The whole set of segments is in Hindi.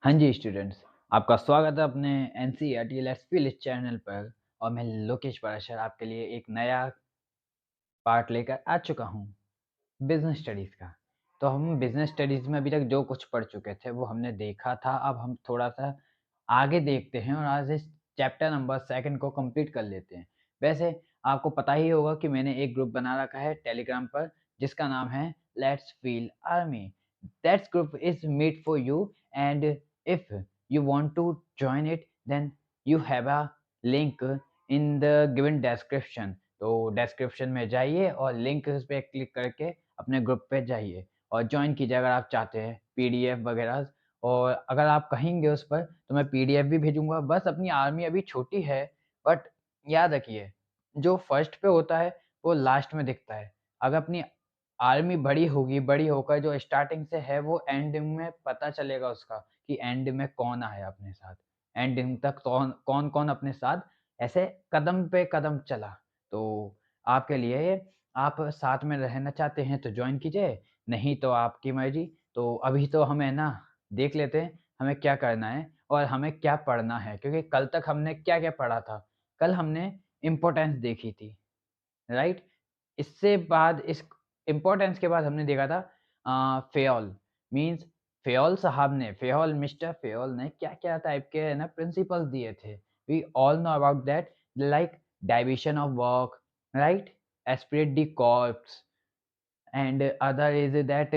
हाँ जी स्टूडेंट्स, आपका स्वागत है अपने एनसीईआरटी लेट्स फील इस चैनल पर। और मैं लोकेश पाराशर आपके लिए एक नया पार्ट लेकर आ चुका हूँ बिजनेस स्टडीज़ का। तो हम बिजनेस स्टडीज़ में अभी तक जो कुछ पढ़ चुके थे वो हमने देखा था। अब हम थोड़ा-सा आगे देखते हैं और आज इस चैप्टर नंबर 2 को कंप्लीट कर लेते हैं। वैसे आपको पता ही होगा कि मैंने एक ग्रुप बना रखा है टेलीग्राम पर जिसका नाम है let's feel army. That group is made for you and if you want to join it then you have a link in the given description. तो डिस्क्रिप्शन में जाइए और लिंक उस पे क्लिक करके अपने ग्रुप पे जाइए और जॉइन कीजिए अगर आप चाहते हैं पीडीएफ वगैरह। और अगर आप कहेंगे उस पर तो मैं पीडीएफ भी भेजूँगा। बस अपनी आर्मी अभी छोटी है, बट याद रखिए जो फर्स्ट पे होता है वो लास्ट में दिखता है। अगर अपनी आर्मी बड़ी होगी, बड़ी होकर जो स्टार्टिंग से है वो एंडिंग में पता चलेगा उसका कि एंड में कौन आया अपने साथ। एंडिंग तक कौन-कौन अपने साथ ऐसे कदम पे कदम चला। तो आपके लिए आप साथ में रहना चाहते हैं तो जॉइन कीजिए, नहीं तो आपकी मर्ज़ी। तो अभी तो हमें ना देख लेते हैं हमें क्या करना है और हमें क्या पढ़ना है, क्योंकि कल तक हमने क्या-क्या पढ़ा था? कल हमने इम्पोर्टेंस देखी थी, राइट? इससे बाद इस इम्पोर्टेंस के बाद हमने देखा था फ़ेयोल। मीन्स फ़ेयोल मिस्टर फ़ेयोल ने क्या-क्या टाइप के है ना प्रिंसिपल्स दिए थे। We all know about that, like division of work, right? Esprit de corps and other is that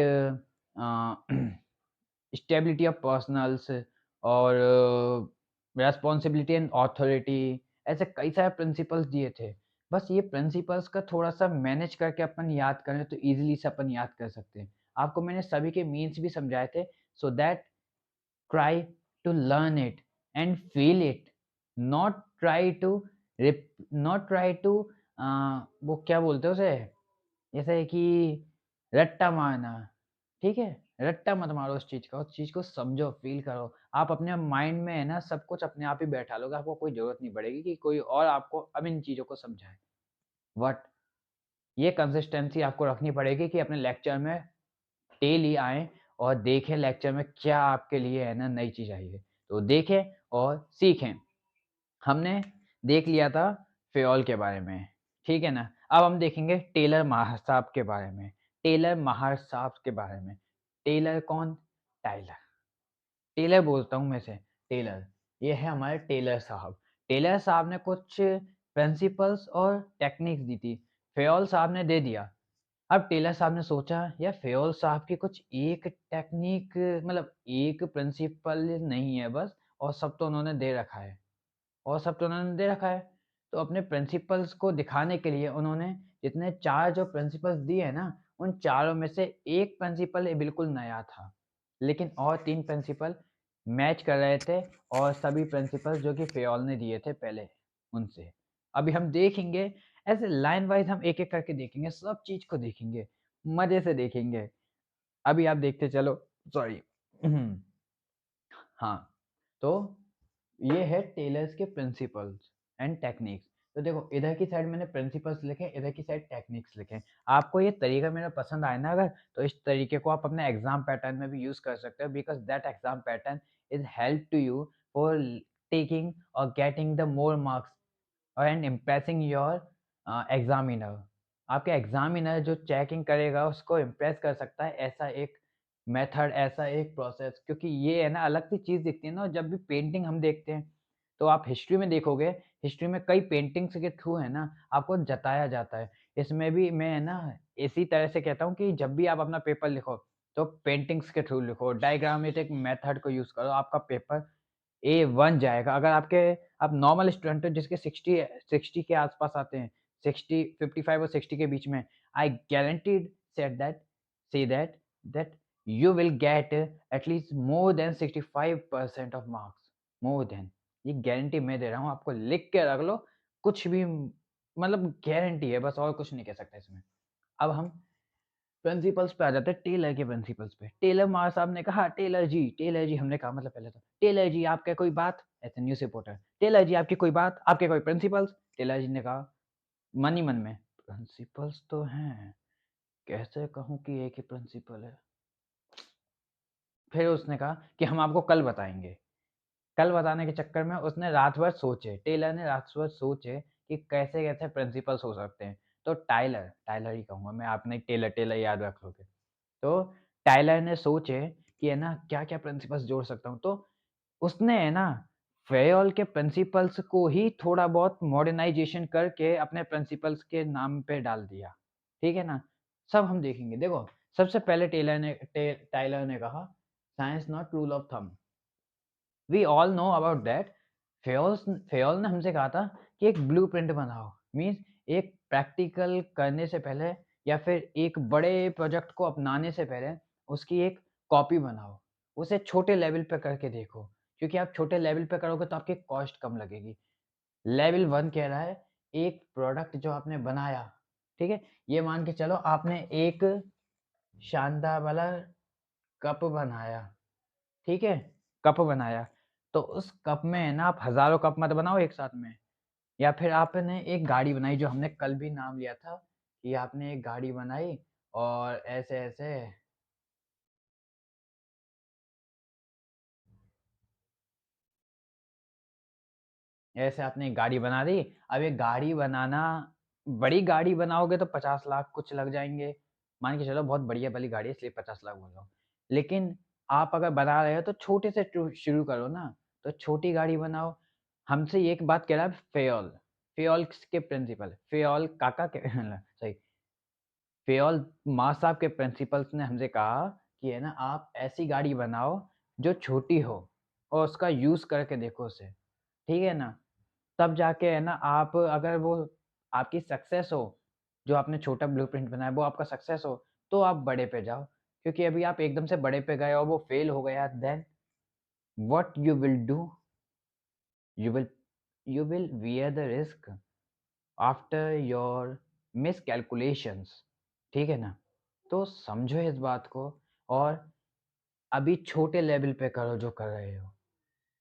stability of personnels और रिस्पॉन्सिबिलिटी एंड ऑथोरिटी। ऐसे कई सारे प्रिंसिपल्स दिए थे। बस ये प्रिंसिपल्स का थोड़ा-सा मैनेज करके अपन याद करें तो ईज़िली से अपन याद कर सकते हैं। आपको मैंने सभी के मीन्स भी समझाए थे, so that try to learn it and feel it, not try to rip not try to वो क्या बोलते हैं उसे? जैसे कि रट्टा मारना, ठीक है? रट्टा मत मारो उस चीज़ को समझो, फ़ील करो। आप अपने माइंड में है ना सब कुछ अपने आप ही बैठा लोगे, आपको कोई ज़रूरत नहीं पड़ेगी कि कोई और आपको अब इन चीज़ों को समझाए। बट ये कंसिस्टेंसी आपको रखनी पड़ेगी कि अपने लेक्चर में डेली आएँ और देखें लेक्चर में क्या आपके लिए है ना नई चीज़ आई है। तो देखें और सीखें। हमने देख लिया था फ़ेओल के बारे में, ठीक है ना? अब हम देखेंगे टेलर माहर साहब के बारे में। टेलर माहर साहब के बारे में। टेलर कौन? टाइलर। टेलर बोलता हूँ मैं इसे, टेलर। ये है हमारे टेलर साहब। टेलर साहब ने कुछ प्रिंसिपल्स और टेक्निक्स दी थी। फ़ेओल साहब ने दे दिया। अब टेलर साहब ने सोचा यार फ़ेओल साहब की कुछ एक टेक्निक मतलब एक प्रिंसिपल नहीं है बस, और सब तो उन्होंने दे रखा है। और सब तो उन्होंने दे रखा है। तो अपने प्रिंसिपल्स को दिखाने के लिए उन्होंने जितने 4 जो प्रिंसिपल्स दिए हैं ना, उन चारों में से एक प्रिंसिपल बिल्कुल नया था। लेकिन और 3 प्रिंसिपल मैच कर रहे थे और सभी प्रिंसिपल्स जो कि फ़ेओल ने दिए थे पहले उनसे। अभी हम देखेंगे ऐसे लाइन वाइज़ हम एक-एक करके देखेंगे, सब चीज़ को देखेंगे, मज़े से देखेंगे। अभी आप देखते चलो, सॉरी। हाँ, तो ये है टेलर्स के प्रिंसिपल्स एंड टेक्निक्स। तो देखो इधर की साइड मैंने प्रिंसिपल्स लिखे, इधर की साइड टेक्निक्स लिखे। आपको ये तरीका मेरा पसंद आया ना अगर, तो इस तरीके को आप अपने एग्ज़ाम पैटर्न में भी यूज़ कर सकते हो, because that exam pattern is help to you for taking और getting the more marks and impressing your examiner. आपके एग्ज़ामिनर जो चेकिंग करेगा उसको इम्प्रेस कर सकता है, ऐसा एक मेथड, ऐसा एक प्रोसेस। क्योंकि ये है ना अलग सी चीज़ दिखती है ना, जब भी पेंटिंग हम देखते हैं, तो आप हिस्ट्री में देखोगे, हिस्ट्री में कई पेंटिंग्स के थ्रू है ना आपको जताया जाता है। इसमें भी मैं है ना इसी तरह से कहता हूँ कि जब भी आप अपना पेपर लिखो, तो पेंटिंग्स के थ्रू लिखो, डायग्रामेटिक मेथड को यूज़ करो, आपका पेपर A1 जाएगा। अगर आप नॉर्मल स्टूडेंट हो जिसके 60 के आस-पास आते हैं, 60 55 और 60 के बीच में, I guaranteed said that say that you will get at least more than 65% of marks, more than. ये गारंटी मैं दे रहा हूँ, आपको लिख के रख लो, कुछ भी मतलब गारंटी है, बस और कुछ नहीं कह सकते इसमें। अब हम प्रिंसिपल्स पे आ जाते हैं, टेलर के प्रिंसिपल्स पे। टेलर मार साहब ने कहा, टेलर जी हमने कहा मतलब पहले तो, टेलर जी आपके कोई बात? ऐसे न्यूज़ रिपोर्टर, टेलर जी आपकी कोई बात? आपके कोई प्रिंसिपल्स? टेलर जी ने कहा मन ही मन में, प्रिंसिपल्स तो हैं, कैसे कहूँ कि एक ही प्रिंसिपल है? फिर उसने कहा कि हम आपको कल बताएँगे। कल बताने के चक्कर में उसने रात भर सोचे, टेलर ने रात भर सोचे कि कैसे-कैसे प्रिंसिपल्स हो सकते हैं। तो टाइलर, टाइलर ही कहूँगा मैं, आप नहीं टेलर, टेलर याद रख लोगे। तो टाइलर ने सोचे कि है ना क्या-क्या प्रिंसिपल्स जोड़ सकता हूँ। तो उसने है ना फेयोल के प्रिंसिपल्स को ही थोड़ा बहुत मॉडर्नाइज़ेशन करके अपने प्रिंसिपल्स के नाम पे डाल दिया। ठीक है ना? सब हम देखेंगे। देखो, सबसे पहले टाइलर ने कहा, science not rule of thumb. We all know about that. Fayol ने हमसे कहा था कि एक ब्लूप्रिंट बनाओ। मीन्स एक प्रैक्टिकल करने से पहले या फिर एक बड़े प्रोजेक्ट को अपनाने से पहले उसकी एक कॉपी बनाओ। उसे छोटे लेवल पे करके देखो, क्योंकि आप छोटे लेवल पे करोगे तो आपकी कॉस्ट कम लगेगी। लेवल 1 कह रहा है, एक प्रोडक्ट जो आपने बनाया, ठीक है? ये मान के चलो आपने एक शानदार वाला कप बनाया। ठीक है? कप बनाया, तो उस कप में है ना आप हज़ारों कप मत बनाओ एक साथ में, या फिर आपने एक गाड़ी बनाई जो हमने कल भी नाम लिया था कि आपने एक गाड़ी बनाई और ऐसे-ऐसे ऐसे आपने एक गाड़ी बना दी। अब ये गाड़ी बनाना, बड़ी गाड़ी बनाओगे तो 50 लाख कुछ लग जाएँगे। मान के चलो बहुत बढ़िया वाली गाड़ी है इसलिए 50 लाख बोल रहा हूँ। लेकिन आप अगर बना रहे हो तो छोटे से शुरू करो ना, तो छोटी गाड़ी बनाओ। हमसे ये एक बात कह रहा है फेयोल, फेयोल्स के प्रिंसिपल, फेयोल काका के सॉरी, फेयोल माँ साहब के प्रिंसिपल्स ने हमसे कहा कि है ना आप ऐसी गाड़ी बनाओ जो छोटी हो और उसका यूज़ करके देखो उसे। ठीक है ना? तब जाके है ना आप, अगर वो आपकी सक्सेस हो, जो आपने छोटा ब्लूप्रिंट बनाया वो आपका सक्सेस हो, तो आप बड़े पे जाओ। क्योंकि अभी आप एकदम से बड़े पे गए और वो फेल हो गया, then what you will do? You will you will wear the risk after your miscalculations. ठीक है ना? तो समझो इस बात को और अभी छोटे लेवल पे करो जो कर रहे हो।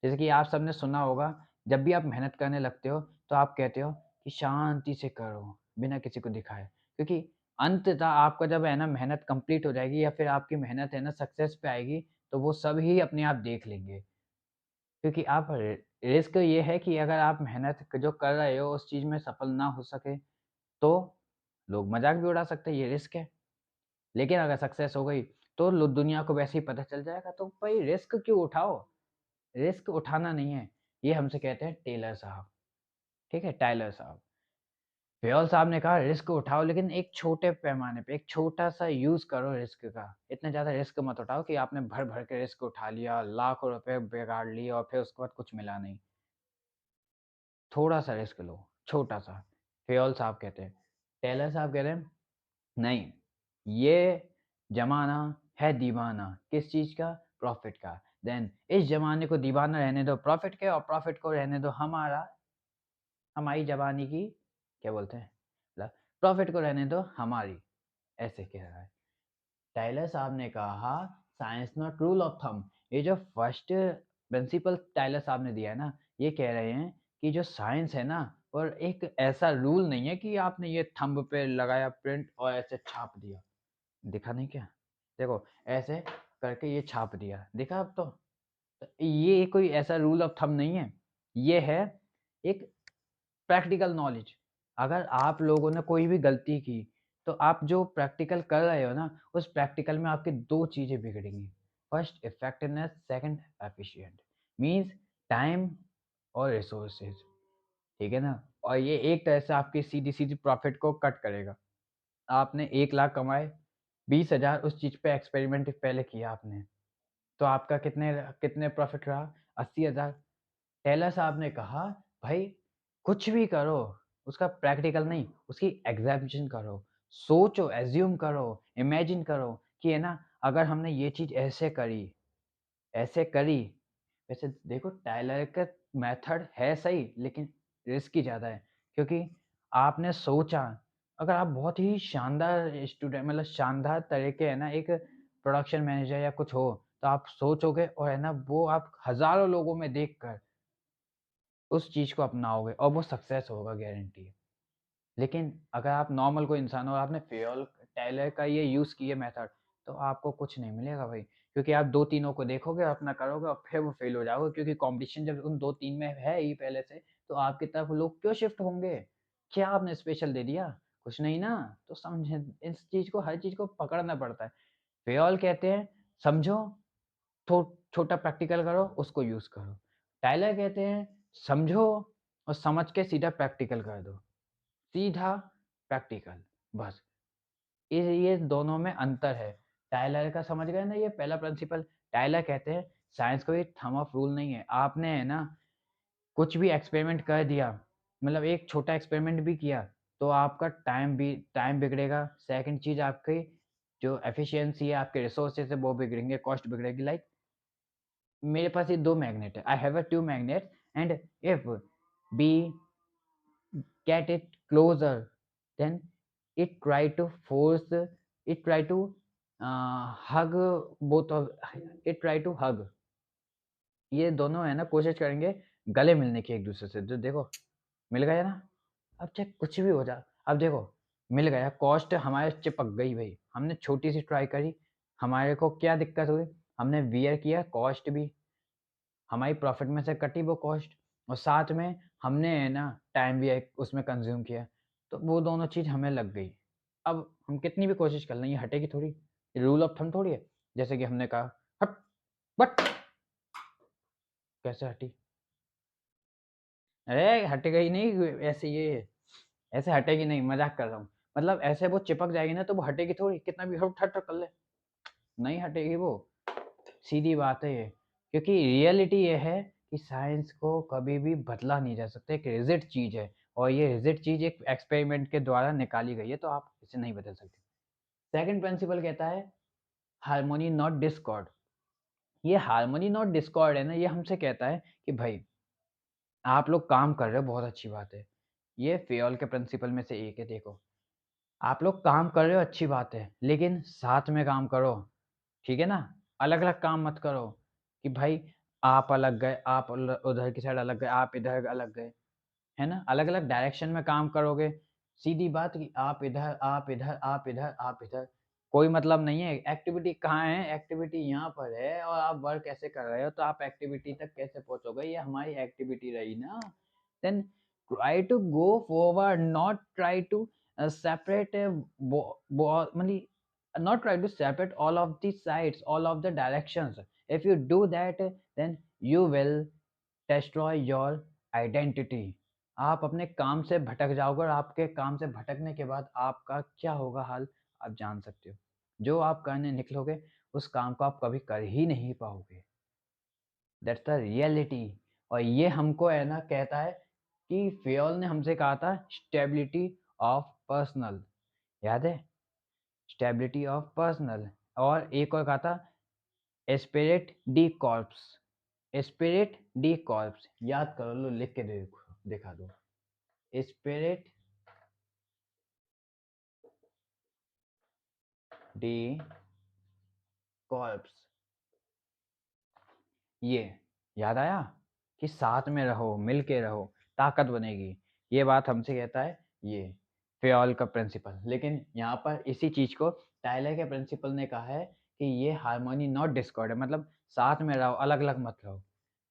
जैसे कि आप सबने सुना होगा, जब भी आप मेहनत करने लगते हो, तो आप कहते हो कि शांति से करो, बिना किसी को दिखाए। क्योंकि अंततः आपका जब है ना मेहनत कंप्लीट हो जाएगी या फिर आपकी मेहनत है ना सक्सेस पे आएगी, तो वो सब ही अपने आप देख लेंगे। क्योंकि आप रिस्क ये है कि अगर आप मेहनत जो कर रहे हो, उस चीज़ में सफल ना हो सके, तो लोग मज़ाक भी उड़ा सकते हैं, ये रिस्क है। लेकिन अगर सक्सेस हो गई, तो लो दुनिया को वैसे ही पता चल जाएगा, तो भाई रिस्क क्यों उठाओ? रिस्क उठाना नहीं है, ये हमसे कहते हैं टेलर साहब, ठीक है? टाइलर साहब। फेयोल साहब ने कहा रिस्क उठाओ लेकिन एक छोटे पैमाने पे, एक छोटा-सा यूज़ करो रिस्क का। इतना ज़्यादा रिस्क मत उठाओ कि आपने भर-भर के रिस्क उठा लिया, लाखों रुपए बिगाड़ लिए और फिर उसके बाद कुछ मिला नहीं। थोड़ा-सा रिस्क लो, छोटा-सा। फेयोल साहब कहते हैं। टेलर साहब कह रहे हैं, नहीं, ये ज़माना है दीवाना, किस चीज़ का? प्रॉफ़िट का। देन इस ज़माने को दीवाना रहने दो प्रॉफ़िट के और प्रॉफ़िट को रहने दो हमारी जवानी की, क्या बोलते हैं? मतलब प्रॉफ़िट को रहने दो हमारी, ऐसे कह रहा है। टाइलर साहब ने कहा science not rule of thumb. ये जो फर्स्ट प्रिंसिपल टाइलर साहब ने दिया है ना, ये कह रहे हैं कि जो साइंस है ना, और एक ऐसा रूल नहीं है कि आपने ये थंब पे लगाया प्रिंट और ऐसे छाप दिया। दिखा नहीं क्या? देखो, ऐसे करके ये छाप दिया, दिखा अब तो? ये कोई ऐसा रूल ऑफ थंब नहीं है, ये है एक प्रैक्टिकल नॉलेज। अगर आप लोगों ने कोई भी गलती की, तो आप जो प्रैक्टिकल कर रहे हो ना, उस प्रैक्टिकल में आपकी 2 चीज़ें बिगड़ेंगी। First effectiveness, second efficient. Means time और रिसोर्सेज़, ठीक है ना? और ये एक तरह से आपकी सीधी-सीधी प्रॉफ़िट को कट करेगा। आपने 1 लाख कमाए, 20,000 उस चीज़ पे एक्सपेरिमेंट पहले किया आपने, तो आपका कितने कितने प्रॉफ़िट रहा? 80,000। टेलर साहब ने कहा, "भाई, कुछ भी करो, उसका प्रैक्टिकल नहीं, उसकी एग्ज़ैम्पशन करो। सोचो, एज़्यूम करो, इमेजिन करो कि है ना, अगर हमने ये चीज़ ऐसे करी।" वैसे देखो टाइलर का मेथड है सही, लेकिन रिस्की ज़्यादा है, क्योंकि आपने सोचा, अगर आप बहुत ही शानदार स्टूडेंट, मतलब शानदार तरीके है ना, एक प्रोडक्शन मैनेजर या कुछ हो, तो आप सोचोगे और है ना, वो आप हज़ारों लोगों में देखकर उस चीज़ को अपनाओगे और वो सक्सेस होगा गारंटी है। लेकिन अगर आप नॉर्मल कोई इंसान हो और आपने फेयोल टाइलर का ये यूज़ किए मेथड, तो आपको कुछ नहीं मिलेगा भाई। क्योंकि आप 2-3 को देखोगे और अपना करोगे और फिर वो फेल हो जाओगे, क्योंकि कंपटीशन जब उन 2-3 में है ही पहले से, तो आपकी तरफ लोग क्यों शिफ्ट होंगे? क्या आपने स्पेशल दे दिया? कुछ नहीं ना। तो समझे, इस चीज़ को, हर चीज़ को पकड़ना पड़ता है। फेयोल कहते हैं समझो, छोटा प्रैक्टिकल करो, उसको यूज़ करो। टायलर कहते हैं समझो और समझ के सीधा प्रैक्टिकल कर दो। सीधा प्रैक्टिकल, बस। ये दोनों में अंतर है। टायलर का समझ गए ना, ये पहला प्रिंसिपल। टायलर कहते हैं साइंस कोई थंब ऑफ रूल नहीं है। आपने है ना कुछ भी एक्सपेरिमेंट कर दिया, मतलब एक छोटा एक्सपेरिमेंट भी किया, तो आपका टाइम बिगड़ेगा। सेकंड चीज़, आपकी जो एफिशिएंसी है, आपके रिसोर्सेज है वो बिगड़ेंगे, कॉस्ट बिगड़ेगी। लाइक मेरे पास ये 2 मैग्नेट है। I have a 2 magnet and if we get it closer, then it try to force, it try to hug both of, it try to hug, ये दोनों है ना कोशिश करेंगे गले मिलने की एक दूसरे से। जो देखो मिल गया ना, अब चाहे कुछ भी हो जाए, अब देखो मिल गया, कॉस्ट हमारे चिपक गई भाई। हमने छोटी सी ट्राई करी, हमारे को क्या दिक्कत हुई, हमने वियर किया, कॉस्ट भी हमारी प्रॉफिट में से कटी वो कॉस्ट, और साथ में हमने है ना टाइम भी एक उसमें कंज्यूम किया, तो वो दोनों चीज़ हमें लग गई। अब हम कितनी भी कोशिश कर लें, ये हटेगी थोड़ी, ये रूल ऑफ थंब थोड़ी है। जैसे कि हमने कहा हट, बट कैसे हटी? अरे हटेगा ही नहीं ऐसे, ये ऐसे हटेगी नहीं, मजाक कर रहा हूँ। मतलब ऐसे वो चिपक जाएगी ना तो वो हटेगी थोड़ी, कितना भी हट हट कर ले, नहीं हटेगी वो। सीधी बात है ये, क्योंकि रियलिटी ये है कि साइंस को कभी भी बदला नहीं जा सकता, एक रिजिड चीज़ है, और ये रिजिड चीज़ एक एक्सपेरिमेंट के द्वारा निकाली गई है, तो आप इसे नहीं बदल सकते। सेकंड प्रिंसिपल कहता है हार्मोनी नॉट डिस्कॉर्ड। ये हार्मोनी नॉट डिस्कॉर्ड है ना, ये हमसे कहता है कि भाई आप लोग काम कर रहे हो, बहुत अच्छी बात है। ये फेयोल के प्रिंसिपल में से एक है। देखो, आप लोग काम कर रहे हो, अच्छी बात है, लेकिन साथ में काम करो, ठीक है ना? अलग-अलग काम मत करो कि भाई आप अलग गए, आप उधर की साइड अलग गए, आप इधर अलग गए, है ना? अलग-अलग डायरेक्शन में काम करोगे, सीधी बात कि आप इधर, आप इधर, आप इधर, आप इधर, कोई मतलब नहीं है। एक्टिविटी कहाँ है? एक्टिविटी यहाँ पर है, और आप वर्क ऐसे कर रहे हो, तो आप एक्टिविटी तक कैसे पहुँचोगे? ये हमारी एक्टिविटी रही ना। Then try to go forward, not try to separate मतलब not try to separate all of the sides, all of the directions. If you do that, then you will destroy your identity. आप अपने काम से भटक जाओगे, और आपके काम से भटकने के बाद आपका क्या होगा हाल, आप जान सकते हो। जो आप करने निकलोगे उस काम को आप कभी कर ही नहीं पाओगे। That's the reality. और ये हमको है ना कहता है कि फेयोल ने हमसे कहा था स्टेबिलिटी ऑफ पर्सनल, याद है? Stability of personal. और एक और कहा था spirit D corps. Spirit D corps याद करो, लो लिख के देखो, दिखा दो। स्पिरिट डी कॉर्प्स, ये याद आया कि साथ में रहो, मिल के रहो, ताकत बनेगी। ये बात हमसे कहता है ये फेयोल का प्रिंसिपल। लेकिन यहाँ पर इसी चीज को टायलर के प्रिंसिपल ने कहा है कि ये हार्मोनी नॉट डिस्कॉर्ड है, मतलब साथ में रहो, अलग अलग मत रहो।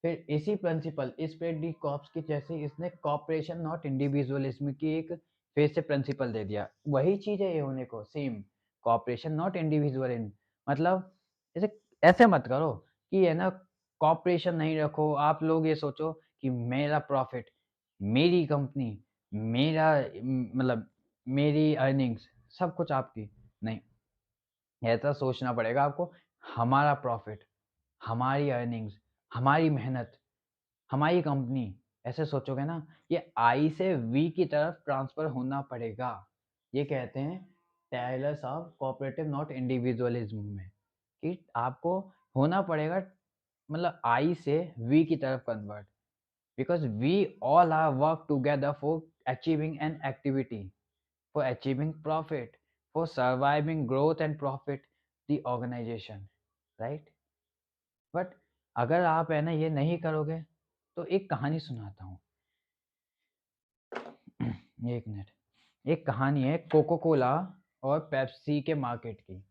फिर इसी प्रिंसिपल स्पिरिट डी कॉर्प्स की जैसे इसने कॉपरेशन नॉट इंडिविजुअलिज्म की एक फेज से प्रिंसिपल दे दिया। वही चीज है ये होने को, सेम कॉपरेशन नॉट इंडिविजुअलिज्म। मतलब ऐसे ऐसे मत करो कि है ना कॉपरेशन नहीं रखो। आप लोग ये सोचो कि मेरा प्रॉफिट, मेरी कंपनी, मेरा मतलब मेरी अर्निंग्स, सब कुछ आपकी नहीं। ऐसा सोचना पड़ेगा आपको, हमारा प्रॉफिट, हमारी अर्निंग्स, हमारी मेहनत, हमारी कंपनी। ऐसे सोचोगे ना, ये आई से वी की तरफ ट्रांसफर होना पड़ेगा। ये कहते हैं Taylor's of cooperative not individualism में, कि आपको होना पड़ेगा, मतलब आई से वी की तरफ convert, because we all are work together for achieving an activity, for achieving profit, for surviving growth and profit the organization, right? But अगर आप है ना ये नहीं करोगे, तो एक कहानी सुनाता हूँ। एक मिनट। एक कहानी है कोको कोला और पेप्सी के मार्केट की।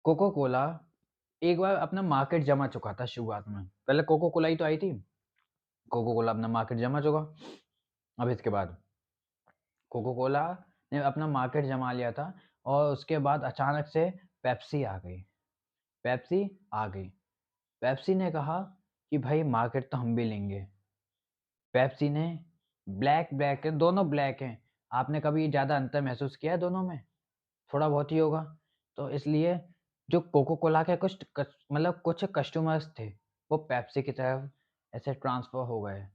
कोको कोला एक बार अपना मार्केट जमा चुका था शुरुआत में। पहले कोको कोला ही तो आई थी। कोको कोला अपना मार्केट जमा चुका। अब इसके बाद कोको कोला ने अपना मार्केट जमा लिया था और उसके बाद अचानक से पेप्सी आ गई। पेप्सी आ गई। पेप्सी ने कहा कि भाई मार्केट तो हम भी लेंगे। पेप्सी ने ब्लैक दोनों ब्लैक हैं। आपने कभी ज़्यादा अंतर महसूस किया है दोनों में? थोड़ा बहुत ही होगा। तो इसलिए जो कोको कोला के मतलब कुछ कस्टमर्स थे, वो पेप्सी की तरफ ऐसे ट्रांसफ़र हो गए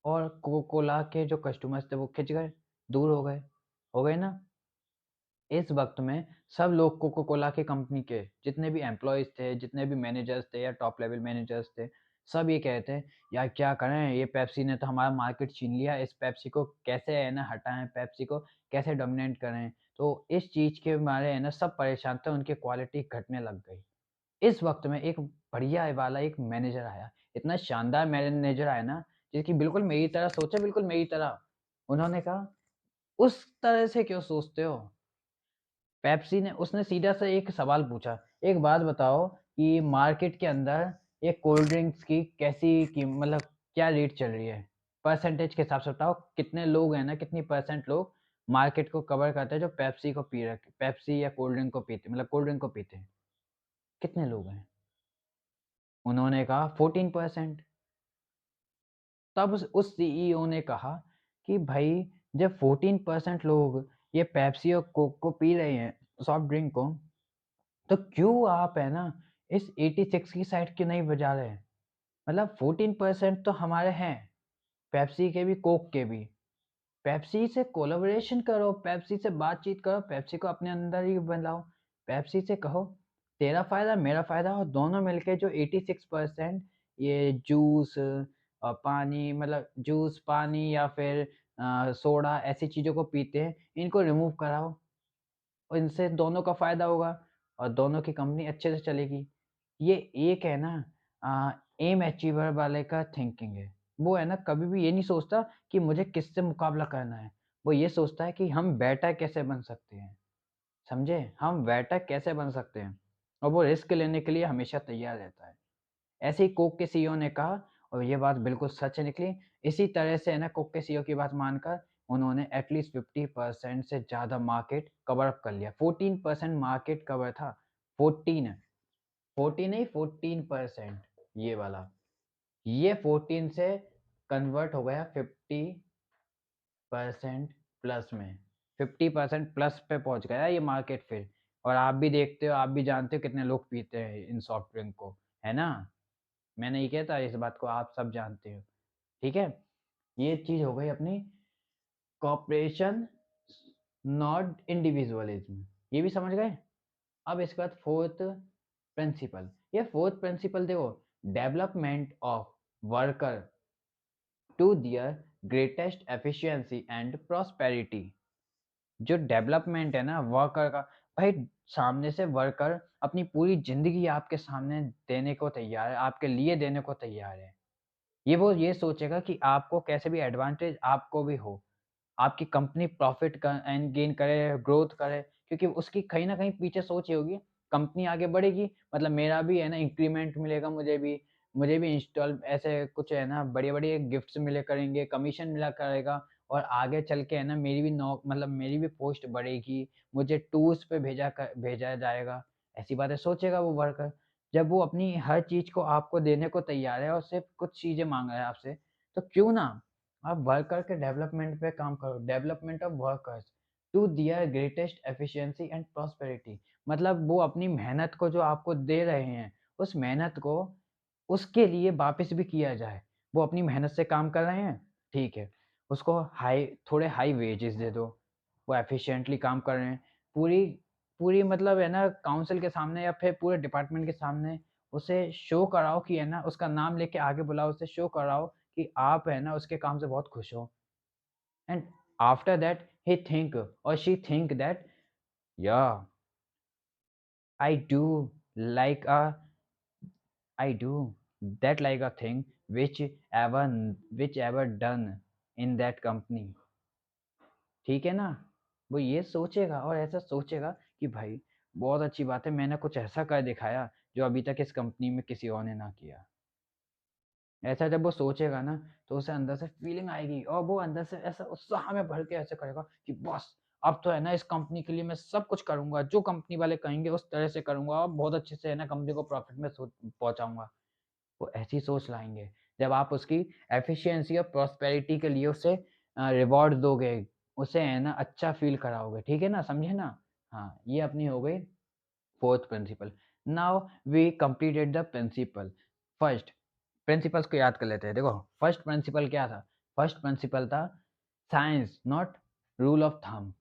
और कोको कोला के जो कस्टमर्स थे वो खिंच गए, दूर हो गए ना? इस वक़्त में सब लोग कोको कोला की कंपनी के जितने भी एम्प्लॉइज़ थे, जितने भी मैनेजर्स थे या टॉप लेवल मैनेजर्स थे, सब ये कह रहे थे, "यार क्या करें? ये पेप्सी ने तो हमारा मार्केट छीन लिया, इस पेप्सी को कैसे है ना हटाएँ, पेप्सी को कैसे डोमिनेट करें?" तो इस चीज़ के मारे है ना सब परेशान थे, उनकी क्वालिटी घटने लग गई। इस वक़्त में एक बढ़िया वाला एक मैनेजर आया, इतना शानदार मैनेजर आया ना, जिसकी बिल्कुल मेरी तरह सोच है, बिल्कुल मेरी तरह। उन्होंने कहा, "उस तरह से क्यों सोचते हो? पेप्सी ने उसने सीधा सा एक सवाल पूछा, "एक बात बताओ कि मार्केट के अंदर ये कोल्ड ड्रिंक्स की कैसी मतलब क्या रेट चल रही है? परसेंटेज के हिसाब से बताओ, कितने लोग हैं ना, कितनी परसेंट लोग मार्केट को कवर करते हैं जो पेप्सी को पी रखे पेप्सी या कोल्ड ड्रिंक को पीते मतलब कोल्ड ड्रिंक को पीते हैं, कितने लोग हैं?" उन्होंने कहा 14%। तब उस सीईओ ने कहा कि भाई जब 14% लोग ये पेप्सी और कोक को पी रहे हैं, सॉफ्ट ड्रिंक को, तो क्यों आप है ना इस 86 की साइड क्यों नहीं बजा रहे हैं? मतलब 14% तो हमारे हैं, पेप्सी के भी, कोक के भी। पेप्सी से कोलैबोरेशन करो, पेप्सी से बातचीत करो, पेप्सी को अपने अंदर ही बुलाओ। पेप्सी से कहो, तेरा फ़ायदा, मेरा फ़ायदा और दोनों मिलके जो 86% ये जूस पानी मतलब जूस, पानी या फिर सोडा ऐसी चीज़ों को पीते हैं, इनको रिमूव कराओ। और इनसे दोनों का फ़ायदा होगा और दोनों की कंपनी अच्छे से चलेगी। ये एक है ना एम अचीवर वाले का थिंकिंग है। वो है ना कभी भी ये नहीं सोचता कि मुझे किससे मुकाबला करना है। वो ये सोचता है कि हम बेटर कैसे बन सकते हैं, समझे? हम बेटर कैसे बन सकते हैं और वो रिस्क लेने के लिए हमेशा तैयार रहता है। ऐसे ही कोक के सीईओ ने कहा और ये बात बिल्कुल सच निकली। इसी तरह से है ना कोक के सीईओ की बात मानकर उन्होंने एटलीस्ट 50% से ज़्यादा मार्केट कवर अप कर लिया। 14% मार्केट कवर था। 14 14 नहीं 14% ये वाला। ये 14 से कन्वर्ट हो गया 50% प्लस में। 50% प्लस पे पहुँच गया ये मार्केट फिर। और आप भी देखते हो, आप भी जानते हो कितने लोग पीते हैं इन सॉफ्ट ड्रिंक को, है ना? मैं नहीं कहता इस बात को आप सब जानते हो, ठीक है? ये चीज़ हो गई अपनी कॉर्पोरेशन नॉट इंडिविजुअलिज़्म, ये भी समझ गए? अब इसके बाद 4th प्रिंसिपल, ये 4th प्रिंसिपल देखो development of worker to their greatest efficiency and prosperity. जो डेवलपमेंट है ना वर्कर का, भाई सामने से वर्कर अपनी पूरी ज़िंदगी आपके सामने देने को तैयार है, आपके लिए देने को तैयार है। वो ये सोचेगा कि आपको कैसे भी एडवांटेज आपको भी हो। आपकी कंपनी प्रॉफ़िट क एंड गेन करे, ग्रोथ करे क्योंकि उसकी कहीं न कहीं पीछे सोच ये होगी, कंपनी आगे बढ़ेगी मतलब मेरा भी है ना इंक्रीमेंट मिलेगा मुझे भी इंस्टॉल ऐसे कुछ है ना बड़े-बड़े गिफ्ट्स मिला करेंगे, कमीशन मिला करेगा और आगे चल के है ना मेरी भी पोस्ट बढ़ेगी, मुझे टूर्स पे भेजा जाएगा। ऐसी बातें सोचेगा वो वर्कर। जब वो अपनी हर चीज़ को आपको देने को तैयार है और सिर्फ़ कुछ चीज़ें माँग रहा है आपसे, तो क्यों ना आप वर्कर के डेवलपमेंट पे काम करो, development of workers to their greatest efficiency and prosperity. मतलब वो अपनी मेहनत को जो आपको दे रहे हैं, उस मेहनत को उसके लिए वापस भी किया जाए। वो अपनी मेहनत से काम कर रहे हैं, ठीक है। उसको थोड़े हाई वेजेस दे दो। वो एफिशिएंटली काम कर रहे हैं। पूरी पूरी मतलब है ना काउंसिल के सामने या फिर पूरे डिपार्टमेंट के सामने उसे शो कराओ कि है ना उसका नाम लेके आगे बुलाओ, उसे शो कराओ कि आप है ना उसके काम से बहुत खुश हो। And after that he think और शी थिंक दैट या I do like a I do that like a thing which ever done in that company. ठीक है ना? वो ये सोचेगा और ऐसा सोचेगा कि भाई बहुत अच्छी बात है, मैंने कुछ ऐसा कर दिखाया जो अभी तक इस कंपनी में किसी और ने ना किया। ऐसा जब वो सोचेगा ना, तो उसे अंदर से फीलिंग आएगी और वो अंदर से ऐसा उत्साह में भर के ऐसे करेगा कि बस अब तो है ना इस कंपनी के लिए मैं सब कुछ करूँगा, जो कंपनी वाले कहेंगे उस तरह से करूँगा और बहुत अच्छे से है ना कंपनी को प्रॉफ़िट में पहुँचाऊँगा। वो ऐसी सोच लाएँगे। जब आप उसकी एफिशिएंसी और प्रॉस्पेरिटी के लिए उसे रिवॉर्ड दोगे, उसे है ना अच्छा फ़ील कराओगे, ठीक है ना? समझे ना? हाँ, ये अपनी हो गई 4th principle. Now we completed the principle. First principles को याद कर लेते हैं। देखो फर्स्ट प्रिंसिपल क्या था? फर्स्ट प्रिंसिपल था science not rule of thumb.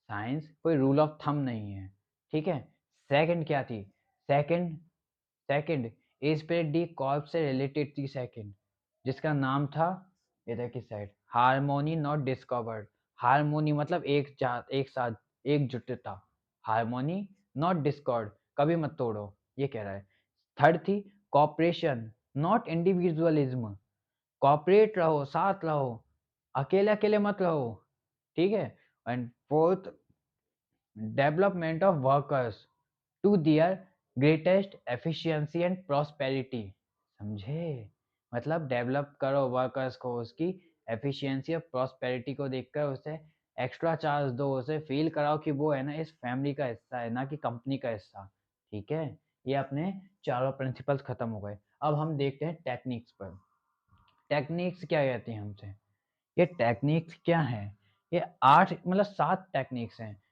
Science कोई रूल ऑफ थंब नहीं है, ठीक है? सेकंड क्या थी? Second second Spirit D Corp से रिलेटेड थी सेकंड, जिसका नाम था इधर की side harmony not discovered. Harmony मतलब एक साथ एकजुटता। हार्मोनी नॉट डिस्कॉर्ड, कभी मत तोड़ो, ये कह रहा है। थर्ड थी कॉपरेशन नॉट इंडिविजुअलिज्म। कॉपरेट रहो, साथ रहो, अकेले अकेले मत रहो, ठीक है? And fourth development of workers to their greatest efficiency and prosperity. समझे? मतलब डेवलप करो वर्कर्स को, उसकी एफिशिएंसी और प्रॉस्पेरिटी को देखकर उसे एक्स्ट्रा चार्ज दो, उसे फील कराओ कि वो है ना इस फैमिली का हिस्सा है, ना कि कंपनी का हिस्सा। ठीक है? ये अपने चारों प्रिंसिपल्स खत्म हो गए। अब हम देखते हैं टेक्निक्स पर। टेक्निक्स क्या कहती हैं हमसे? ये टेक्निक्स क्या है? ये 8 मतलब 7 टेक्निक्स हैं।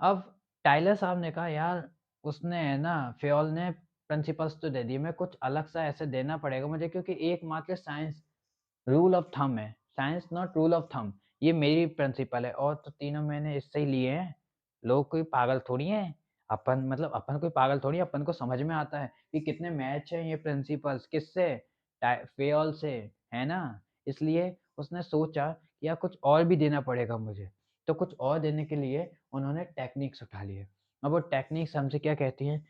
अब टाइलर साहब ने कहा यार, उसने है ना फ़ेओल ने प्रिंसिपल्स तो दे दिए, मैं कुछ अलग सा ऐसे देना पड़ेगा मुझे, क्योंकि एकमात्र साइंस रूल ऑफ थंब है। Science not rule of thumb, ये मेरी प्रिंसिपल है और तो तीनों मैंने इससे ही लिए हैं। लोग कोई पागल थोड़ी हैं। अपन कोई पागल थोड़ी है, अपन को समझ में आता है कि कितने मैच हैं ये प्रिंसिपल्स किससे, फ़ेओल से, है ना? इसलिए उसने सोचा कि यार कुछ और भी देना पड़ेगा मुझे। तो कुछ और देने के लिए उन्होंने टेक्निक्स उठा लिए। अब वो टेक्निक्स हमसे क्या कहती हैं?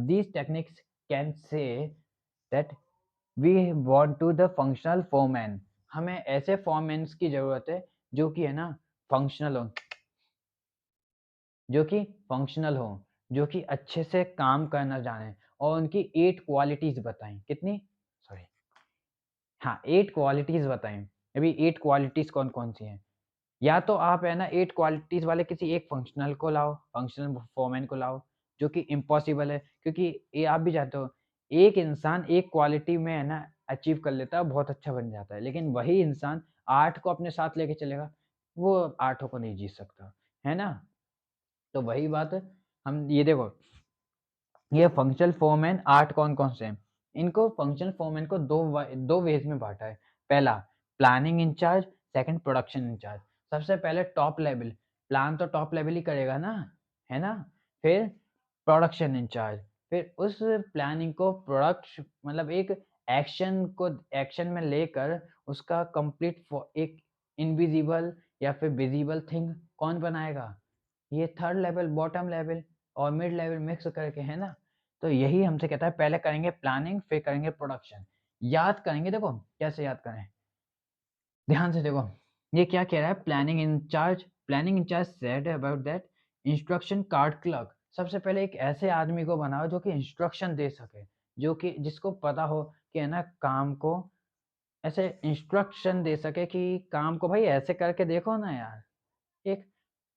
These techniques can say that we want to the functional foreman. हमें ऐसे फोरमैन्स की ज़रूरत है जो कि है ना फंक्शनल हों, जो कि अच्छे से काम करना जानें और उनकी 8 क्वालिटीज़ बताएँ। कितनी? सॉरी, हाँ, 8 क्वालिटीज़ बताएँ। अभी 8 क्वालिटीज़ कौन-कौन सी हैं? या तो आप है ना 8 क्वालिटीज़ वाले किसी एक फंक्शनल को लाओ, फंक्शनल फोरमैन को लाओ, जो कि इम्पॉसिबल है, क्योंकि ये आप भी जानते हो, एक इंसान एक क्वालिटी में है ना अचीव कर लेता है, बहुत अच्छा बन जाता है। लेकिन वही इंसान 8 को अपने साथ लेके चलेगा, वो 8 को नहीं जीत सकता, है ना? तो वही बात हम ये देखो, ये फंक्शनल फोरमैन 8 कौन-कौन से हैं? इनको फंक्शनल फोरमैन को 2 वेज़ में बाँटा है। पहला planning incharge, second production incharge. सबसे पहले टॉप लेवल, प्लान तो टॉप लेवल ही करेगा ना, है ना? फिर प्रोडक्शन इंचार्ज, फिर उस प्लानिंग को मतलब एक एक्शन में लेकर उसका कंप्लीट एक इनविजिबल या फिर विजिबल थिंग कौन बनाएगा? ये थर्ड लेवल, बॉटम लेवल और मिड लेवल मिक्स करके, है ना? तो यही हमसे कहता है पहले करेंगे प्लानिंग फिर करेंगे प्रोडक्शन। याद करेंगे, देखो कैसे याद करें? ध्यान से देखो, ये क्या कह रहा है? Planning incharge said about that instruction card clerk. सबसे पहले एक ऐसे आदमी को बनाओ जो कि इंस्ट्रक्शन दे सके, जो कि जिसको पता हो कि है ना काम को ऐसे इंस्ट्रक्शन दे सके कि काम को भाई ऐसे करके देखो ना यार, एक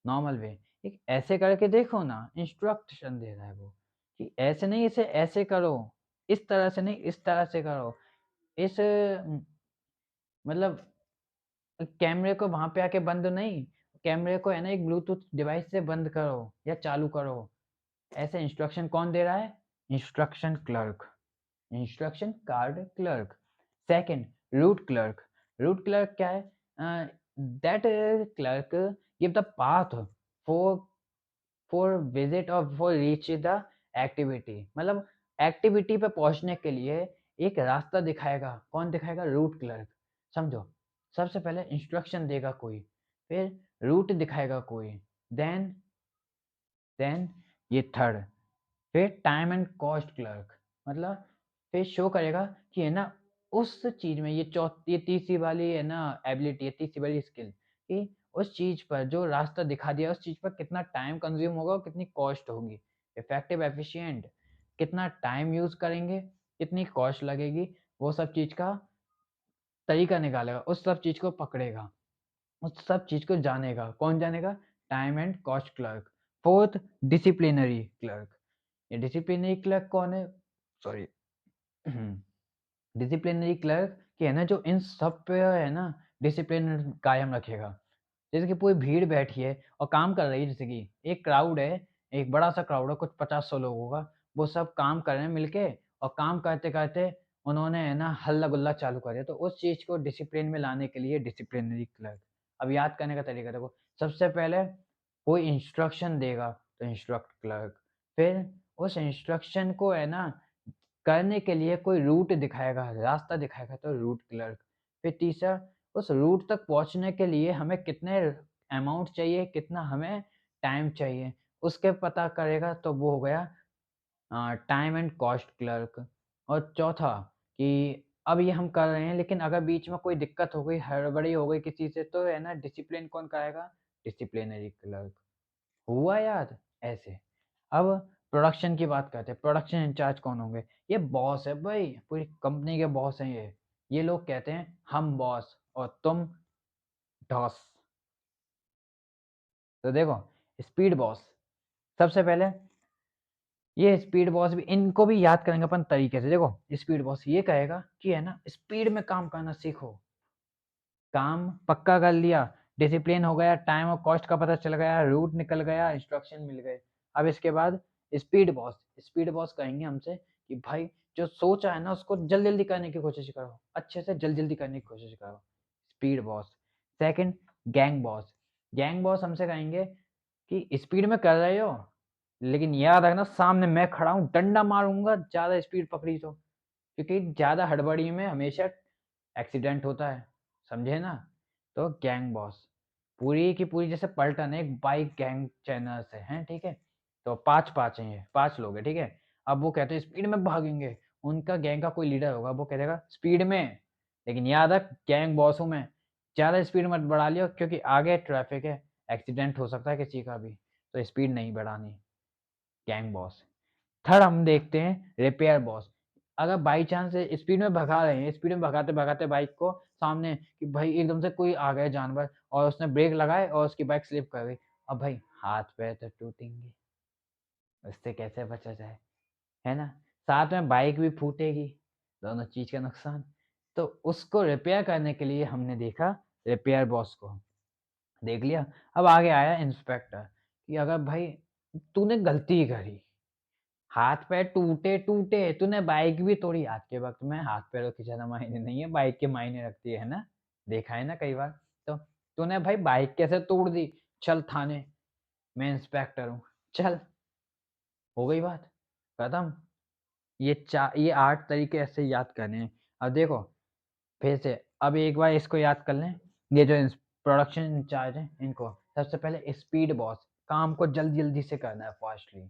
नॉर्मल वे, एक ऐसे करके देखो ना, इंस्ट्रक्शन दे रहा है वो, कि ऐसे नहीं इसे ऐसे करो, इस तरह से नहीं इस तरह से करो। इस मतलब कैमरे को वहाँ पे आके बंद नहीं, कैमरे को है ना एक ब्लूटूथ डिवाइस से बंद करो या चालू करो। ऐसे इंस्ट्रक्शन कौन दे रहा है? Instruction clerk, instruction card clerk. Second route clerk. Root clerk क्या है? That clerk give the path for visit और फॉर रीच द एक्टिविटी। मतलब एक्टिविटी पे पहुंचने के लिए एक रास्ता दिखाएगा। कौन दिखाएगा? Root clerk. समझो, सबसे पहले इंस्ट्रक्शन देगा कोई, फिर रूट दिखाएगा कोई, देन देन ये थर्ड, फिर टाइम एंड कॉस्ट क्लर्क। मतलब फिर शो करेगा कि है ना उस चीज में ये तीसरी वाली है ना एबिलिटी है, तीसरी वाली स्किल कि उस चीज़ पर जो रास्ता दिखा दिया उस चीज़ पर कितना टाइम कंज़्यूम होगा और कितनी कॉस्ट होगी। इफ़ेक्टिव, एफ़िशिएंट, कितना टाइम यूज़ करेंगे, कितनी कॉस्ट लगेगी, वो सब चीज़ का तरीका निकालेगा, उस सब चीज़ को पकड़ेगा, उस सब चीज़ को जानेगा। कौन जानेगा? Time and cost clerk. 4th disciplinary clerk. ये डिसिप्लिनरी क्लर्क कौन है? सॉरी डिसिप्लिनरी क्लर्क कि है ना जो इन सब पे है ना डिसिप्लिन कायम रखेगा। जैसे कि पूरी भीड़ बैठी है और काम कर रही है, जैसे कि एक क्राउड है, एक बड़ा-सा क्राउड है, कुछ 50-100 लोगों का, वो सब काम कर रहे हैं मिलके और काम करते-करते उन्होंने है ना हल्ला-गुल्ला चालू कर दिया। तो उस चीज़ को डिसिप्लिन में लाने के लिए डिसिप्लिनरी क्लर्क। अब याद करने का तरीका देखो, सबसे पहले कोई इंस्ट्रक्शन देगा तो इंस्ट्रक्ट क्लर्क, फिर उस इंस्ट्रक्शन को है ना करने के लिए कोई रूट दिखाएगा, रास्ता दिखाएगा तो रूट क्लर्क। फिर तीसरा, उस रूट तक पहुँचने के लिए हमें कितने अमाउंट चाहिए, कितना हमें टाइम चाहिए, उसके पता करेगा तो वो हो गया टाइम एंड कॉस्ट क्लर्क। और चौथा कि अब ये हम कर रहे हैं लेकिन अगर बीच में कोई दिक्कत हो गई, हड़बड़ी हो गई किसी से तो है ना डिसिप्लिन कौन कराएगा? Disciplinary clerk. हुआ याद? ऐसे। अब प्रोडक्शन की बात करते हैं, प्रोडक्शन इंचार्ज कौन होंगे? ये बॉस है भाई, पूरी कंपनी के बॉस हैं ये। ये लोग कहते हैं हम बॉस और तुम डॉस। तो देखो, स्पीड बॉस, सबसे पहले ये स्पीड बॉस भी इनको भी याद करेंगे अपन तरीके से। देखो, स्पीड बॉस ये कहेगा कि है ना स्पीड में काम करना सीखो। काम पक्का कर लिया, डिसिप्लिन हो गया, टाइम और कॉस्ट का पता चल गया, रूट निकल गया, इंस्ट्रक्शन मिल गए। अब इसके बाद स्पीड बॉस कहेंगे हमसे कि भाई जो सोचा है ना उसको जल्दी-जल्दी करने की कोशिश करो, अच्छे से जल्दी-जल्दी करने की कोशिश करो। Speed boss. Second, gang boss. Gang boss हमसे कहेंगे कि स्पीड में कर रहे हो, लेकिन याद रखना सामने मैं खड़ा हूँ, डंडा मारूँगा ज़्यादा स्पीड पकड़ी तो। क्योंकि ज़्यादा हड़बड़ी में हमेशा एक्सीडेंट होता है, समझे ना? तो गैंग बॉस, पूरी की पूरी जैसे पलटन है, एक बाइक गैंग चैनल से हैं, ठीक है? तो 5-5 हैं ये, 5 लोग हैं, ठीक है? अब वो कहते हैं स्पीड में भागेंगे, उनका गैंग का कोई लीडर होगा, वो कह देगा स्पीड में, लेकिन याद रख गैंग बॉस हूँ मैं, ज़्यादा स्पीड मत बढ़ा लियो क्योंकि आगे ट्रैफिक है, एक्सीडेंट हो सकता है किसी का भी, तो स्पीड नहीं बढ़ानी, गैंग बॉस। थर्ड हम देखते हैं रिपेयर बॉस। अगर बाई चांस स्पीड में भगा रहे हैं, स्पीड में भगाते-भगाते बाइक को सामने कि भाई एकदम से कोई आ गया जानवर और उसने ब्रेक लगाए और उसकी बाइक स्लिप कर गई। अब भाई हाथ-पैर तो टूटेंगे, उससे कैसे बचा जाए, है ना? साथ में बाइक भी फूटेगी, दोनों चीज़ का नुकसान। तो उसको रिपेयर करने के लिए हमने देखा रिपेयर बॉस को, देख लिया। अब आगे आया इंस्पेक्टर कि अगर भाई तूने गलती करी, हाथ-पैर टूटे-टूटे, तूने बाइक भी तोड़ी। आज के वक़्त में हाथ-पैरों के ज़्यादा मायने नहीं है, बाइक के मायने रखती है ना? देखा है ना कई बार? तो तूने भाई बाइक कैसे तोड़ दी? चल थाने, मैं इंस्पेक्टर हूँ, चल, हो गई बात, खत्म। ये 8 तरीके ऐसे याद करने हैं। अब देखो, फिर से अब एक बार इसको याद कर लें, ये जो प्रोडक्शन इंचार्ज हैं इनको। सबसे पहले स्पीड बॉस, काम को जल्दी-जल्दी से करना है फास्टली।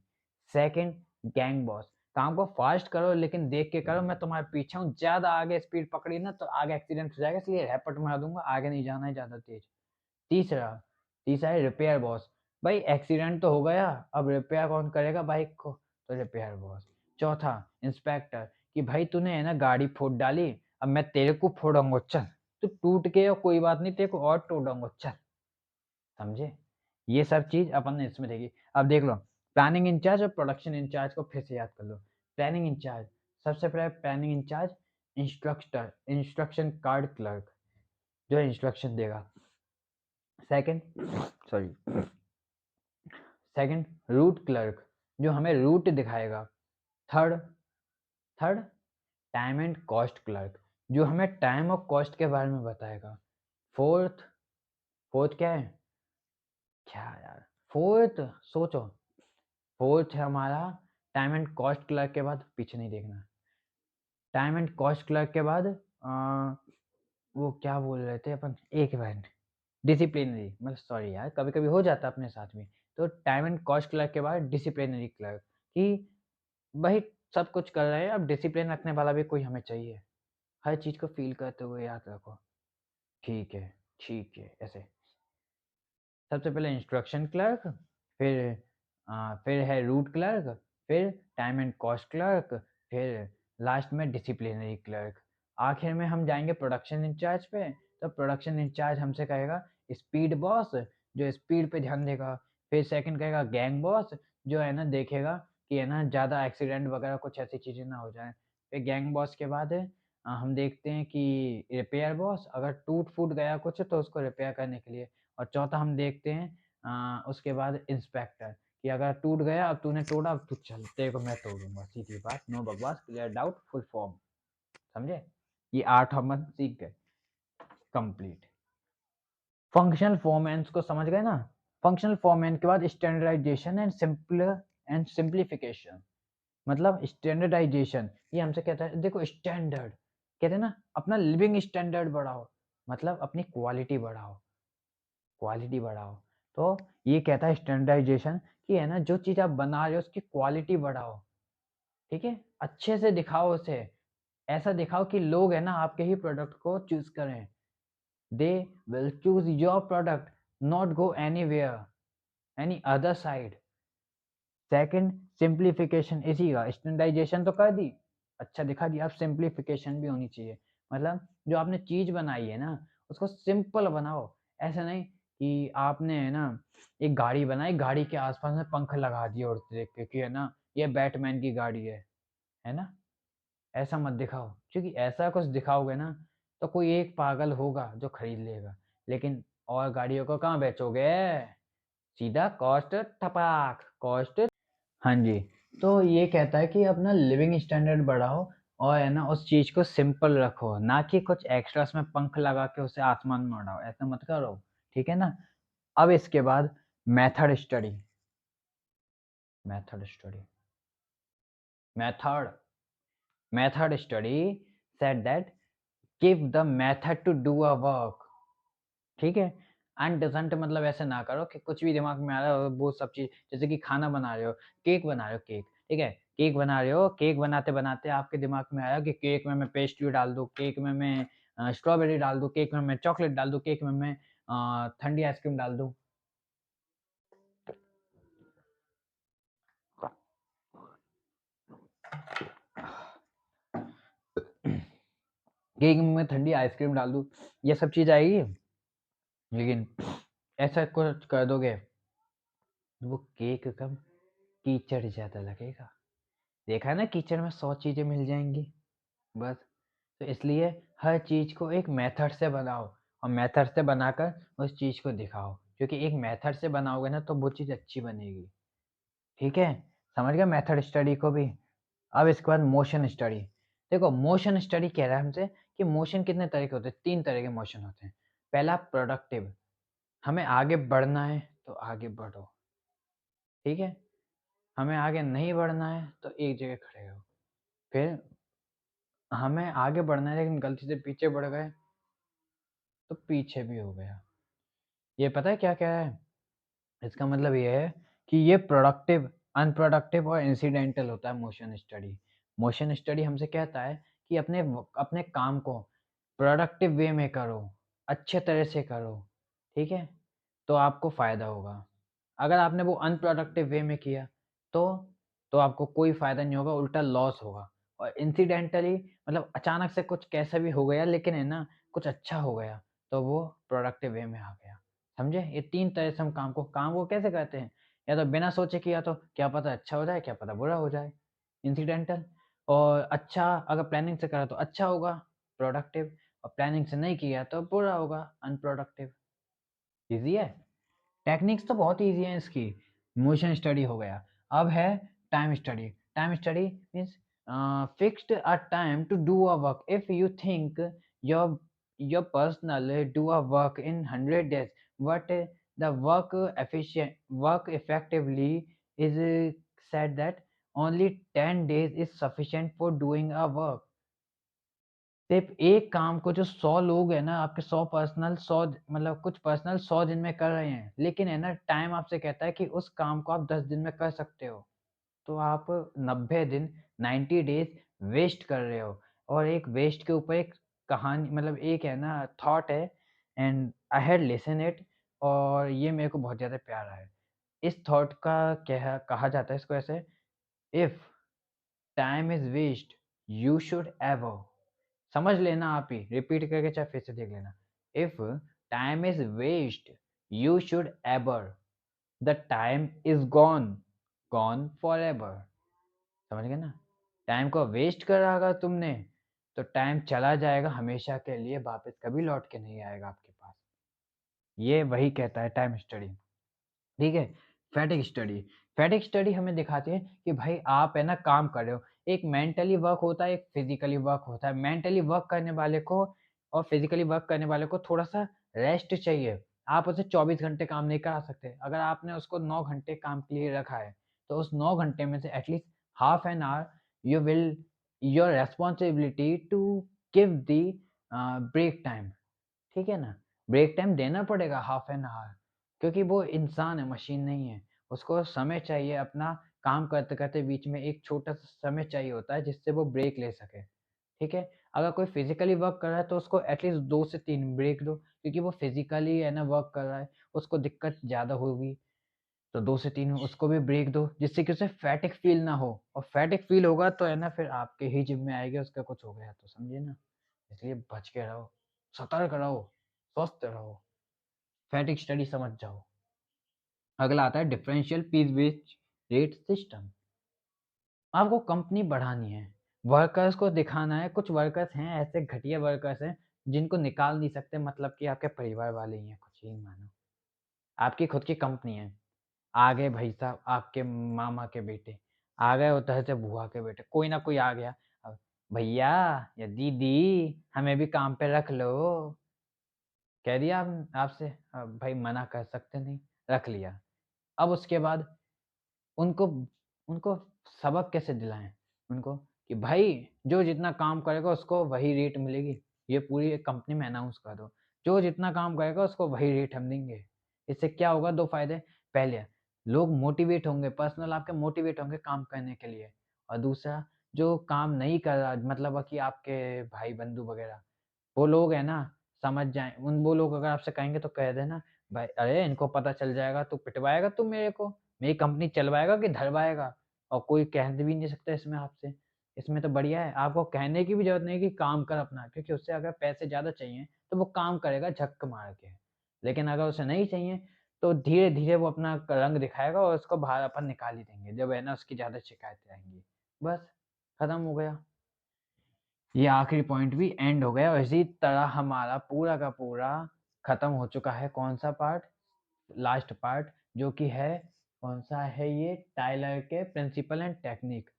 सेकंड, गैंग बॉस, काम को फास्ट करो लेकिन देख के करो, मैं तुम्हारे पीछे हूँ, ज़्यादा आगे स्पीड पकड़ी ना तो आगे एक्सीडेंट हो जाएगा इसलिए रैपट मार दूँगा, आगे नहीं जाना है ज़्यादा तेज़। तीसरा तीसरा है रिपेयर बॉस, भाई एक्सीडेंट तो हो गया, अब रिपेयर कौन करेगा बाइक को? तो रिपेयर बॉस। चौथा, इंस्पेक्टर कि भाई तूने है ना गाड़ी फोड़ डाली, अब मैं तेरे को फोड़ूँगा चल, तू टूट गया कोई बात नहीं तेरे को और तोड़ूँगा चल, समझे? ये सब चीज़ अपन ने इसमें देखी। अब देख लो, प्लानिंग इंचार्ज और प्रोडक्शन इंचार्ज को फिर से याद कर लो। प्लानिंग इंचार्ज, सबसे पहले planning incharge instruction card clerk, जो इंस्ट्रक्शन देगा। Second sorry second, route clerk, जो हमें रूट दिखाएगा। Third third time and cost clerk, जो हमें टाइम और कॉस्ट के बारे में बताएगा। फोर्थ फोर्थ क्या है? क्या यार? फोर्थ सोचो, फोर्थ है हमारा टाइम एंड कॉस्ट क्लर्क के बाद पीछे नहीं देखना। टाइम एंड कॉस्ट क्लर्क के बाद वो क्या बोल रहे थे अपन? एक मिनट, डिसिप्लिनरी, मतलब सॉरी यार, कभी-कभी हो जाता है अपने साथ में। तो टाइम एंड कॉस्ट क्लर्क के बाद डिसिप्लिनरी क्लर्क कि भाई सब कुछ कर रहे हैं, अब डिसिप्लिन रखने वाला भी कोई हमें चाहिए। हर चीज़ को फ़ील करते हुए याद रखो। ठीक है, ऐसे। सबसे पहले इंस्ट्रक्शन क्लर्क, फिर फिर है रूट क्लर्क, फिर टाइम एंड कॉस्ट क्लर्क, फिर लास्ट में डिसिप्लिनरी क्लर्क। आखिर में हम जाएँगे प्रोडक्शन इंचार्ज पे, तो प्रोडक्शन इंचार्ज हमसे कहेगा स्पीड बॉस, जो स्पीड पे ध्यान देगा। फिर सेकंड कहेगा गैंग बॉस, जो है ना देखेगा कि है ना ज़्यादा एक्सीडेंट वगैरह कुछ ऐसी चीज़ें ना हो जाएँ। फिर गैंग बॉस के बाद हम देखते हैं कि रिपेयर बॉस, अगर टूट-फूट गया कुछ तो उसको रिपेयर करने के लिए। और चौथा हम देखते हैं उसके बाद इंस्पेक्टर, कि अगर टूट गया, अब तूने तोड़ा, अब तू चल, तेरे को मैं तोड़ूँगा, सीधी बात, नो बकवास, क्लियर डाउट, फुल फॉर्म, समझे? ये 8 हम सीख गए, कंप्लीट। फंक्शनल फॉर्मेट्स को समझ गए ना? फंक्शनल फॉर्मेट के बाद स्टैंडर्डाइजेशन एंड सिम्प्लिफिकेशन। मतलब स्टैंडर्डाइजेशन, ये हमसे कहता है देखो स्टैंडर्ड, कहते हैं ना अपना लिविंग स्टैंडर्ड बढ़ाओ, मतलब अपनी क्वालिटी बढ़ाओ। तो ये कहता है स्टैंडर्डाइजेशन कि है ना जो चीज़ आप बना रहे हो उसकी क्वालिटी बढ़ाओ, ठीक है? अच्छे से दिखाओ उसे, ऐसा दिखाओ कि लोग है ना आपके ही प्रोडक्ट को चूज़ करें। They will choose your product, not go anywhere, any other side. Second simplification, इसी का स्टैंडर्डाइजेशन तो कर दी, अच्छा दिखा दिया, अब सिंप्लीफिकेशन भी होनी चाहिए। मतलब जो आपने चीज़ बनाई है ना, उसको सिंपल बनाओ। ऐसा नहीं कि आपने है ना एक गाड़ी बनाई, गाड़ी के आस-पास में पंख लगा दिए उड़ते देख के कि है ना ये बैटमैन की गाड़ी है ना? ऐसा मत दिखाओ, क्योंकि ऐसा कुछ दिखाओगे ना तो कोई एक पागल होगा जो खरीद लेगा, लेकिन और गाड़ियों को कहाँ बेचोगे? सीधा कॉस्ट टपाक, कॉस्ट। हाँ जी, तो ये कहता है कि अपना लिविंग स्टैंडर्ड बढ़ाओ और है ना उस चीज़ को सिंपल रखो, ना कि कुछ एक्स्ट्रा उसमें पंख लगा के उसे आसमान में उड़ाओ, ऐसा मत करो, ठीक है ना? अब इसके बाद method study, method study, method method study said that give the method to do a work, ठीक है? एंड डज़न्ट मतलब ऐसे ना करो कि कुछ भी दिमाग में आ रहा है वो सब चीज़, जैसे कि खाना बना रहे हो, केक बना रहे हो केक, ठीक है? केक बना रहे हो, केक बनाते-बनाते आपके दिमाग में आया कि केक में मैं पेस्ट्री डाल दूँ, केक में मैं स्ट्रॉबेरी डाल दूँ, केक में मैं चॉकलेट डाल दूँ, केक में मैं ठंडी आइसक्रीम डाल दूँ। केक में मैं ठंडी आइसक्रीम डाल दूँ, ये सब चीज़ आएगी, लेकिन ऐसा कुछ कर दोगे, तो वो केक कम कीचड़ ज़्यादा लगेगा। देखा है ना कीचड़ में 100 चीज़ें मिल जाएँगी, बस। तो इसलिए हर चीज़ को एक मेथड से बनाओ और मेथड से बनाकर उस चीज़ को दिखाओ, क्योंकि एक मेथड से बनाओगे ना तो वो चीज़ अच्छी बनेगी, ठीक है? समझ गए मेथड स्टडी को भी? अब इसके बाद मोशन स्टडी। देखो मोशन स्टडी कह रहा है हमसे कि मोशन कितने तरह के होते हैं, 3 तरह के मोशन होते हैं। पहला प्रोडक्टिव, हमें आगे बढ़ना है तो आगे बढ़ो, ठीक है? हमें आगे नहीं बढ़ना है तो एक जगह खड़े रहो। फिर हमें आगे बढ़ना है लेकिन गलती से पीछे बढ़ गए तो पीछे भी हो गया। ये पता है क्या-क्या है? इसका मतलब ये है कि ये प्रोडक्टिव, अनप्रोडक्टिव और इंसिडेंटल होता है मोशन स्टडी। मोशन स्टडी हमसे कहता है कि अपने काम को प्रोडक्टिव वे में करो, अच्छे तरह से करो, ठीक है? तो आपको फ़ायदा होगा। अगर आपने वो अनप्रोडक्टिव वे में किया तो तो आपको कोई फ़ायदा नहीं होगा, उल्टा लॉस होगा। और इंसिडेंटली मतलब अचानक से कुछ कैसा भी हो गया लेकिन है ना, कुछ अच्छा हो गया, तो वो प्रोडक्टिव वे में आ गया। समझे? ये 3 तरह से हम काम को कैसे करते हैं? या तो बिना सोचे किया तो क्या पता अच्छा हो जाए, क्या पता बुरा हो जाए, इंसिडेंटल। और अच्छा अगर प्लानिंग से करा तो अच्छा होगा, प्रोडक्टिव। और प्लानिंग से नहीं किया तो बुरा होगा, अनप्रोडक्टिव। ईज़ी है? टेक्निक्स तो बहुत ईज़ी हैं इसकी। मोशन स्टडी हो गया। अब है time study. Time study means fixed a time to do a work. If you think your your personal do a work in 100 days, but the work effectively is said that only 10 days is sufficient for doing a work. सिर्फ़ एक काम को जो 100 लोग हैं ना, आपके 100 पर्सनल 100 मतलब कुछ पर्सनल 100 दिन में कर रहे हैं, लेकिन है ना टाइम आपसे कहता है कि उस काम को आप 10 दिन में कर सकते हो। तो आप 90 दिन 90 डेज़ वेस्ट कर रहे हो। और एक वेस्ट के ऊपर एक कहानी मतलब एक है ना थॉट है, and I had listen it. और ये मेरे को बहुत ज़्यादा प्यारा है। इस थॉट का कहा जाता है इसको ऐसे, if time is waste you should ever, समझ लेना आप ही, रिपीट करके चाहे फिर से देख लेना। If time is waste you should ever, the time is gone, gone forever. समझ गए ना? टाइम को वेस्ट करा अगर तुमने, तो टाइम चला जाएगा हमेशा के लिए, वापस कभी लौट के नहीं आएगा आपके पास। ये वही कहता है टाइम स्टडी। ठीक है? फैटिग स्टडी, फैटिग स्टडी हमें दिखाती है कि भाई आप है ना काम कर रहे हो, एक मेंटली वर्क होता है, एक फिजिकली वर्क होता है। मेंटली वर्क करने वाले को और फिजिकली वर्क करने वाले को थोड़ा-सा रेस्ट चाहिए। आप उसे 24 घंटे काम नहीं करा सकते। अगर आपने उसको 9 घंटे काम के लिए रखा है, तो उस 9 घंटे में से at least half an hour you will your responsibility to give the break time. ठीक है ना? ब्रेक टाइम देना पड़ेगा हाफ एन आवर, क्योंकि वो इंसान है, मशीन नहीं है। उसको समय चाहिए अपना, काम करते-करते बीच में एक छोटा-सा समय चाहिए होता है जिससे वो ब्रेक ले सके, ठीक है? अगर कोई फिज़िकली वर्क कर रहा है तो उसको एटलीस्ट 2 से 3 ब्रेक दो, क्योंकि वो फिज़िकली है ना वर्क कर रहा है, उसको दिक्कत ज़्यादा होगी, तो 2 से 3 उसको भी ब्रेक दो, जिससे कि उसे फैटिग फ़ील ना हो, और फैटिग फ़ील होगा तो है ना फिर आपके ही जिम्मे में आएगी, उसका कुछ हो गया तो, समझे ना? इसलिए बच के रहो, सतर्क रहो, स्वस्थ रहो, फैटिग स्टडी समझ जाओ। अगला आता है differential piece wage rate system. आपको कंपनी बढ़ानी है, वर्कर्स को दिखाना है, कुछ वर्कर्स हैं ऐसे घटिया वर्कर्स हैं, जिनको निकाल नहीं सकते, मतलब कि आपके परिवार वाले ही हैं, कुछ ही मानो। आपकी खुद की कंपनी है, आ गए भाई साहब आपके मामा के बेटे, आ गए उधर से बुआ के बेटे, कोई ना कोई आ गया, भैया या दीदी हमें भी काम पे रख लो। कह दिया आप आपसे, भाई मना कर सकते नहीं, रख लिया। अब उसके बाद उनको उनको सबक कैसे दिलाएँ उनको, कि भाई जो जितना काम करेगा उसको वही रेट मिलेगी। ये पूरी एक कंपनी में अनाउंस कर दो। जो जितना काम करेगा उसको वही रेट हम देंगे। इससे क्या होगा, 2 फ़ायदे, पहले लोग मोटिवेट होंगे, पर्सनल आपके मोटिवेट होंगे काम करने के लिए, और दूसरा जो काम नहीं कर रहा, मतलब कि आपके भाई-बंधु वगैरह, वो लोग है ना समझ जाएँ, उन वो लोग अगर आपसे कहेंगे तो कह देना, भाई अरे इनको पता चल जाएगा तो पिटवाएगा तू मेरे को, मेरी कंपनी चलवाएगा कि धरवाएगा, और कोई कह भी नहीं सकता इसमें आपसे। इसमें तो बढ़िया है, आपको कहने की भी ज़रूरत नहीं कि काम कर अपना, क्योंकि उससे अगर पैसे ज़्यादा चाहिए तो वो काम करेगा झक मार के। लेकिन अगर उसे नहीं चाहिए तो धीरे-धीरे वो अपना रंग दिखाएगा और उसको बाहर अपन निकाल ही देंगे, जब है ना उसकी ज़्यादा शिकायतें आएँगी। बस, खत्म हो गया। ये आखिरी पॉइंट भी एंड हो गया, और इसी तरह हमारा पूरा का पूरा खत्म हो चुका है। कौन-सा पार्ट? लास्ट पार्ट, जो कि है कौन-सा है ये? टाइलर के principle and technique,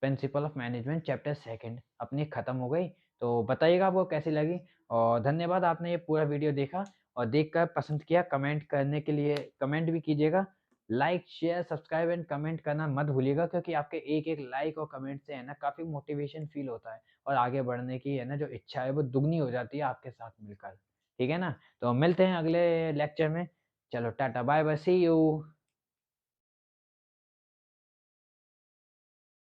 principle of management chapter 2 अपनी खत्म हो गई। तो बताइएगा आपको कैसी लगी, और धन्यवाद आपने ये पूरा वीडियो देखा और देखकर पसंद किया। कमेंट करने के लिए कमेंट भी कीजिएगा। Like, share, subscribe and comment करना मत भूलिएगा, क्योंकि आपके एक-एक लाइक और कमेंट से है ना काफ़ी मोटिवेशन फ़ील होता है, और आगे बढ़ने की है ना जो इच्छा है वो दुगनी हो जाती है आपके साथ मिलकर। ठीक है ना? तो मिलते हैं अगले लेक्चर में। चलो tata bye bye, see you.